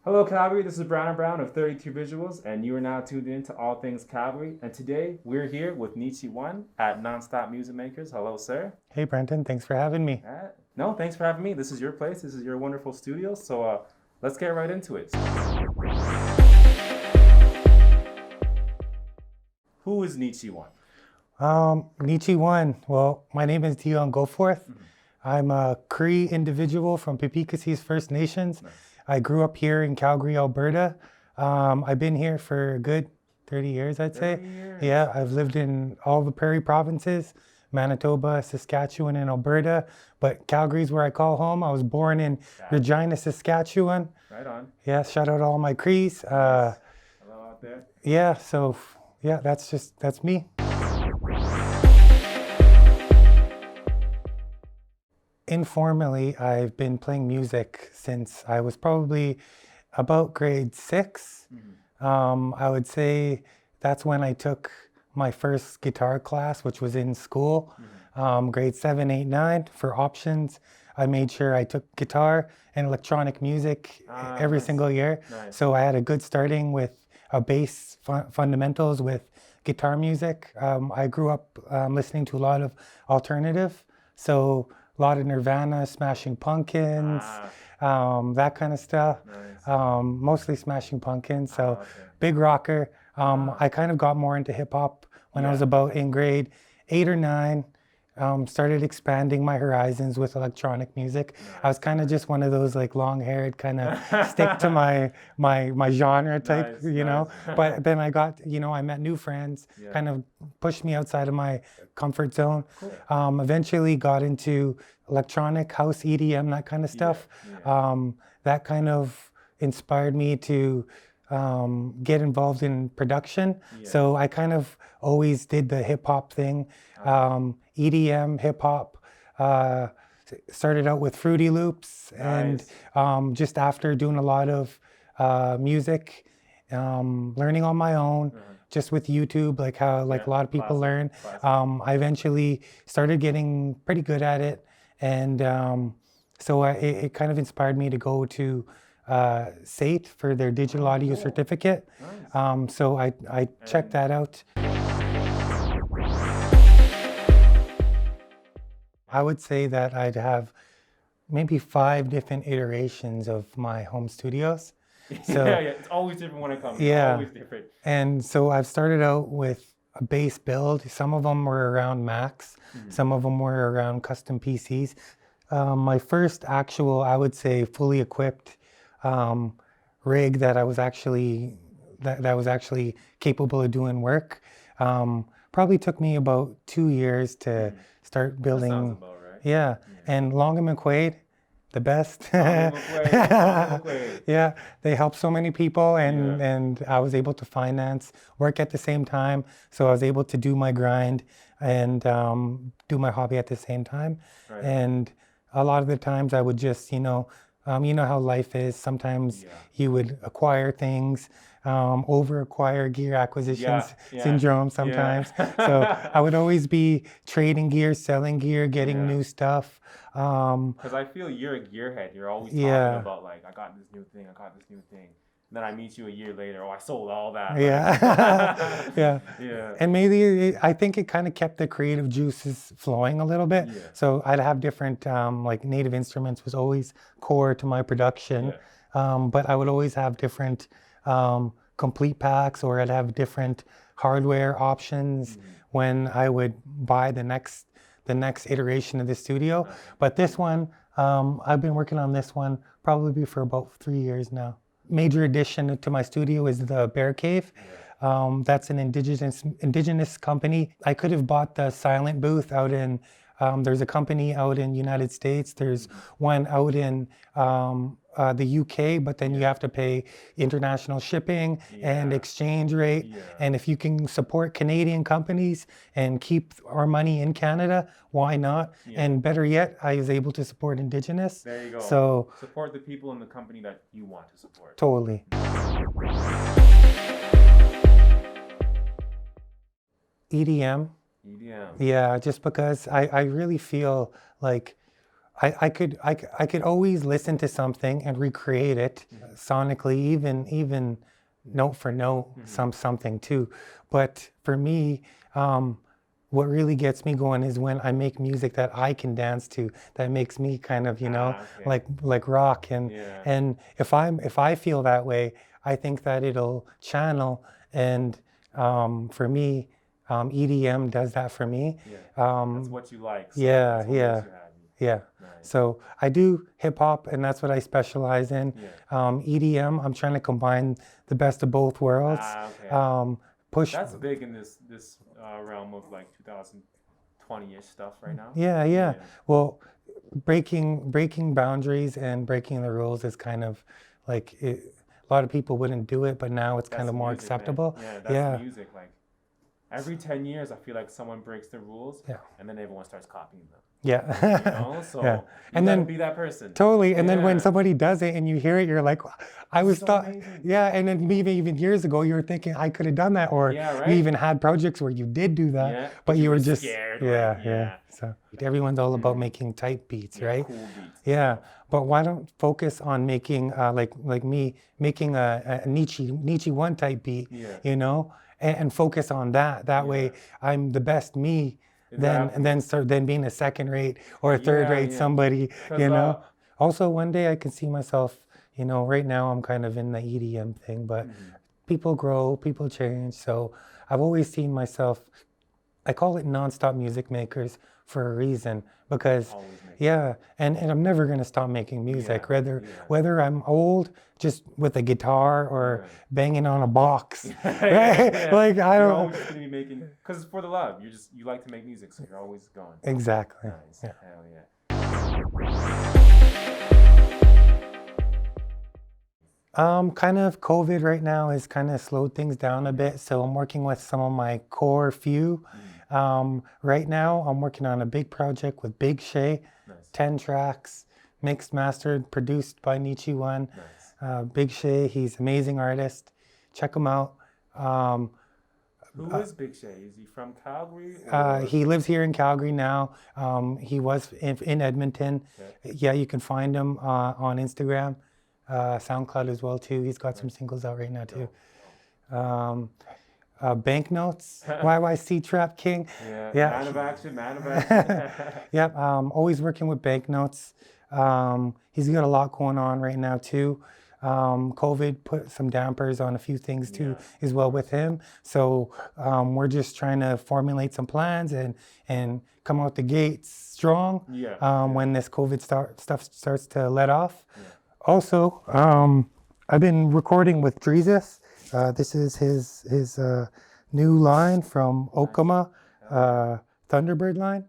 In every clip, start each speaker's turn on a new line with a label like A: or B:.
A: Hello Calgary, this is Brown and Brown of 32 Visuals, and you are now tuned in to All Things Calgary. And today we're here with Nechione at Nonstop Music Makers. Hello, sir.
B: Hey, Brenton. Thanks for having me.
A: No, thanks for having me. This is your place. This is your wonderful studio. So let's get right into it. Who is Nechione?
B: Nechione. Well, my name is Dion Goforth. I'm a Cree individual from Pipikasi's First Nations.
A: Nice.
B: I grew up here in Calgary, Alberta. I've been here for a good 30 years, I'd say.
A: 30 years.
B: Yeah, I've lived in all the prairie provinces, Manitoba, Saskatchewan, and Alberta. But Calgary's where I call home. I was born in Regina, Saskatchewan.
A: Right on.
B: Yeah, shout out to all my Crees.
A: Hello out there.
B: Yeah, so yeah, that's me. Informally, I've been playing music since I was probably about grade 6. I would say that's when I took my first guitar class, which was in school, grade 7, 8, 9. For options, I made sure I took guitar and electronic music every
A: Nice.
B: single year.
A: Nice.
B: So I had a good starting with a bass fundamentals with guitar music. I grew up listening to a lot of alternative. So a lot of Nirvana, Smashing Pumpkins, that kind of stuff.
A: Nice.
B: Mostly Smashing Pumpkins, so
A: okay.
B: big rocker. I kind of got more into hip hop when I was about in grade 8 or 9. Started expanding my horizons with electronic music. I was kind of just one of those like long-haired kind of stick to my genre type,
A: Nice,
B: you know.
A: nice.
B: But then I got, I met new friends, kind of pushed me outside of my comfort zone.
A: Cool.
B: Eventually got into electronic, house, EDM, that kind of stuff. That kind of inspired me to get involved in production. So I kind of always did the hip hop thing. EDM, hip hop, started out with Fruity Loops.
A: Nice.
B: And just after doing a lot of music, learning on my own, just with YouTube, like how a lot of people learn. I eventually started getting pretty good at it. And so it kind of inspired me to go to SAIT for their digital audio certificate.
A: Nice.
B: So I checked that out. I would say that I'd have maybe 5 different iterations of my home studios. So,
A: it's always different when it comes.
B: Yeah.
A: Always different.
B: And so I've started out with a base build. Some of them were around Macs. Some of them were around custom PCs. My first actual, I would say, fully equipped rig that I was actually that was actually capable of doing work probably took me about 2 years to start building.
A: That sounds about right.
B: Yeah, and Long and McQuaid, the best.
A: McQuaid.
B: Yeah, they help so many people, and I was able to finance, work at the same time, so I was able to do my grind and do my hobby at the same time.
A: Right.
B: And a lot of the times I would just, you know how life is. Sometimes you would acquire things, over-acquire gear acquisitions syndrome sometimes. So I would always be trading gear, selling gear, getting new stuff.
A: Because I feel you're a gearhead. You're always talking about like, I got this new thing, I got this new thing. And then I meet you a year later, I sold all that.
B: Yeah.
A: Yeah.
B: And maybe I think it kind of kept the creative juices flowing a little bit. So I'd have different, like Native Instruments was always core to my production. But I would always have different complete packs, or I'd have different hardware options when I would buy the next iteration of the studio. But this one, I've been working on this one probably for about 3 years now. Major addition to my studio is the Bear Cave. That's an indigenous company. I could have bought the silent booth out in, there's a company out in United States. There's one out in the UK, but then you have to pay international shipping and exchange rate. And if you can support Canadian companies and keep our money in Canada, why not? And better yet, I was able to support Indigenous.
A: There you go.
B: So
A: support the people in the company that you want to support.
B: Totally. EDM. Yeah, just because I really feel like I could always listen to something and recreate it sonically, even note for note, something too. But for me, what really gets me going is when I make music that I can dance to, that makes me kind of, like rock. And if I feel that way, I think that it'll channel. And for me, EDM does that for me.
A: That's what you like. So
B: yeah. Nice. So I do hip hop, and that's what I specialize in. EDM, I'm trying to combine the best of both worlds. Push.
A: That's big in this realm of like 2020-ish stuff right now.
B: Yeah. Well, breaking boundaries and breaking the rules is kind of like a lot of people wouldn't do it, but now it's kind of more acceptable.
A: Man. That's music. Like every 10 years, I feel like someone breaks the rules, and then everyone starts copying them. So and then be that person.
B: Totally. And then when somebody does it and you hear it, you're like, I was thought, and then maybe even years ago, you were thinking I could have done that, or you even had projects where you did do that, but you were just
A: scared.
B: So everyone's all about making tight beats, right?
A: Cool beats.
B: But why don't focus on making like me making a Nechiones type beat, and focus on that. That way, I'm the best me.
A: Exactly.
B: Then being a second rate or a third rate somebody, Also, one day I could see myself, right now I'm kind of in the EDM thing, but people grow, people change. So I've always seen myself, I call it nonstop music makers for a reason, because and I'm never going to stop making music, whether I'm old, just with a guitar or banging on a box. Like I don't.
A: You're always going to be making, because it's for the love. You like to make music, so you're always going.
B: Exactly.
A: Nice. Hell yeah.
B: Kind of COVID right now has kind of slowed things down a bit. So I'm working with some of my core few. Right now I'm working on a big project with Big Shay, 10 tracks, mixed, mastered, produced by Nechiones. Big Shay, he's an amazing artist. Check him out.
A: Who is Big Shay? Is he from Calgary?
B: He lives here in Calgary now. He was in Edmonton. Yeah, you can find him on Instagram, SoundCloud as well too. He's got some singles out right now too. Banknotes, YYC Trap King.
A: Man of action.
B: Yep, always working with Banknotes. He's got a lot going on right now too. COVID put some dampers on a few things too as well with him. So we're just trying to formulate some plans and come out the gates strong when this COVID stuff starts to let off. Also, I've been recording with Drezus. This is his new line from Okama, Thunderbird line.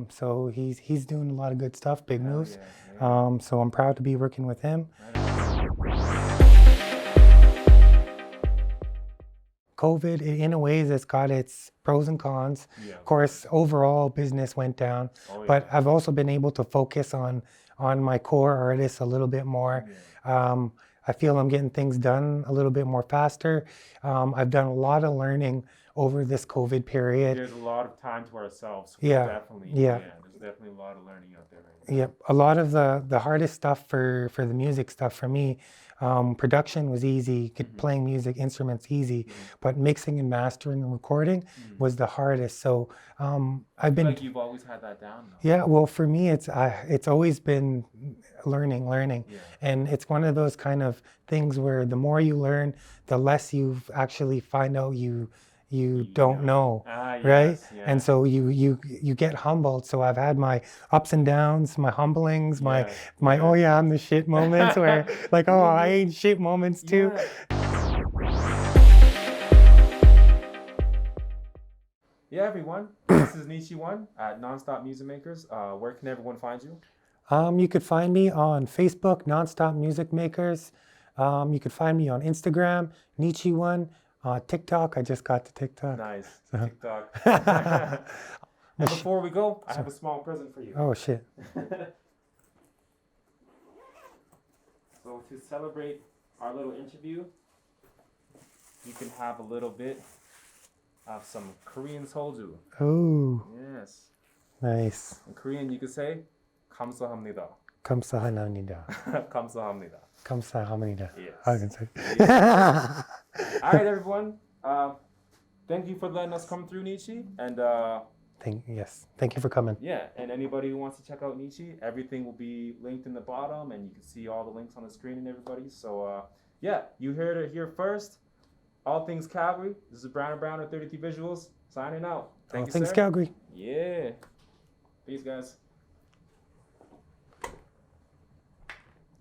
B: So he's doing a lot of good stuff, big moves. So I'm proud to be working with him. COVID, in a way, has got its pros and cons. Of course, overall business went down, but I've also been able to focus on my core artists a little bit more. I feel I'm getting things done a little bit more faster. I've done a lot of learning over this COVID period.
A: There's a lot of time to ourselves.
B: Definitely.
A: There's definitely a lot of learning out there right now.
B: Yep. A lot of the hardest stuff for the music stuff for me, production was easy, playing music instruments easy, but mixing and mastering and recording was the hardest. So I've been
A: like you've always had that down though.
B: Yeah, well for me it's always been learning, and it's one of those kind of things where the more you learn, the less you actually find out you don't know, right? And so you get humbled. So I've had my ups and downs, my humblings, my oh yeah, I'm the shit moments where like, oh, I ain't shit moments too.
A: Yeah, everyone. This is Nechiones at Nonstop Music Makers. Where can everyone find you?
B: You could find me on Facebook, Nonstop Music Makers. You could find me on Instagram, Nechione. TikTok, I just got to TikTok.
A: Nice.
B: So.
A: TikTok. And before we go, I have a small present for you.
B: Oh, shit.
A: So to celebrate our little interview, you can have a little bit of some Korean soju.
B: Oh.
A: Yes.
B: Nice.
A: In Korean, you could say 감사합니다.
B: 감사합니다.
A: 감사합니다.
B: 감사합니다.
A: Yes.
B: I can say.
A: All right, everyone. Thank you for letting us come through, Nietzsche. And
B: Yes. Thank you for coming.
A: yeah, and anybody who wants to check out Nietzsche, everything will be linked in the bottom, and you can see all the links on the screen and everybody. So yeah, you heard it here first. All Things Calgary. This is Brown and Brown of 33 Visuals signing out. Thank you,
B: All Things
A: sir.
B: Calgary.
A: Yeah. Peace, guys.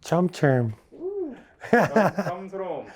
B: Chum churm.
A: Come through.